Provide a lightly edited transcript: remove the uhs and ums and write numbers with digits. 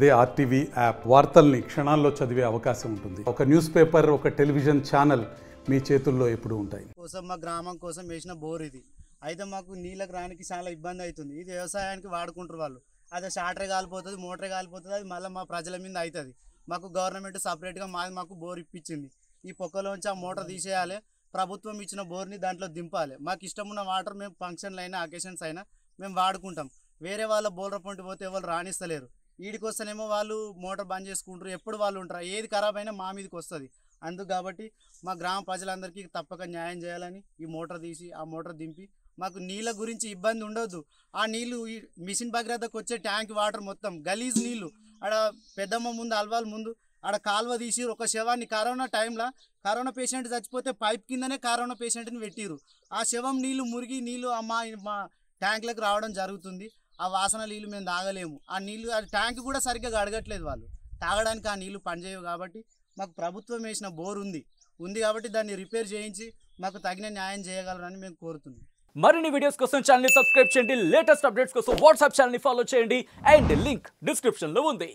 అదే RTV app వార్తల్ని క్షణాల్లో చదివే అవకాశం ఉంటుంది. ఒక న్యూస్ పేపర్, ఒక టెలివిజన్ ఛానల్ మీ చేతుల్లో ఎప్పుడూ ఉంటాయి. కోసం మా గ్రామం కోసం వేసిన బోర్ ఇది. అయితే మాకు నీళ్ళకి రానికి చాలా ఇబ్బంది అవుతుంది. ఇది వ్యవసాయానికి వాడుకుంటారు వాళ్ళు. అదే షార్టరే కాలిపోతుంది, మోటరే కాలిపోతుంది. అది మళ్ళీ మా ప్రజల మీద అవుతుంది. మాకు గవర్నమెంట్ సపరేట్గా మాకు బోర్ ఇప్పించింది. ఈ పొక్కలోంచి ఆ మోటార్ తీసేయాలి. ప్రభుత్వం ఇచ్చిన బోర్ని దాంట్లో దింపాలి. మాకు ఇష్టం ఉన్న వాటర్ మేము ఫంక్షన్లు అయినా అకేషన్స్ అయినా మేము వాడుకుంటాం. వేరే వాళ్ళ బోర్డర్ పంటి పోతే ఎవరు రాణిస్తలేరు. వీడికి వస్తేనేమో వాళ్ళు మోటార్ బంద్ చేసుకుంటారు. ఎప్పుడు వాళ్ళు ఉంటారు, ఏది ఖరాబ్ అయినా మా మీదకి వస్తుంది. అందుకు కాబట్టి మా గ్రామ ప్రజలందరికీ తప్పక న్యాయం చేయాలని ఈ మోటార్ తీసి ఆ మోటార్ దింపి మాకు నీళ్ళ గురించి ఇబ్బంది ఉండొద్దు. ఆ నీళ్ళు ఈ మిషన్ భగీరథకు వచ్చే ట్యాంక్ వాటర్ మొత్తం గలీజ్ నీళ్ళు. ఆడ పెద్దమ్మ ముందు అల్వాల్ ముందు ఆడ కాలువ తీసి ఒక శవాన్ని కరోనా టైంలో కరోనా పేషెంట్ చచ్చిపోతే పైప్ కిందనే కరోనా పేషెంట్ని పెట్టిరు. ఆ శవం నీళ్ళు మురిగి నీళ్ళు మా ట్యాంకులకు రావడం జరుగుతుంది. ఆ వాసన నీళ్ళు మేము తాగలేము. ఆ నీళ్ళు ఆ ట్యాంక్ కూడా సరిగ్గా కడగట్లేదు వాళ్ళు. తాగడానికి ఆ నీళ్ళు పనిచేయవు. కాబట్టి మాకు ప్రభుత్వం వేసిన బోర్ ఉంది కాబట్టి దాన్ని రిపేర్ చేయించి మాకు తగిన న్యాయం చేయగలరని మేము కోరుతున్నాం. మరిన్ని వీడియోస్ కోసం ఛానల్ ని సబ్స్క్రైబ్ చేయండి. లేటెస్ట్ అప్డేట్స్ కోసం వాట్సాప్ ఛానల్ ని ఫాలో చేయండి. అండ్ లింక్ డిస్క్రిప్షన్ లో ఉంది.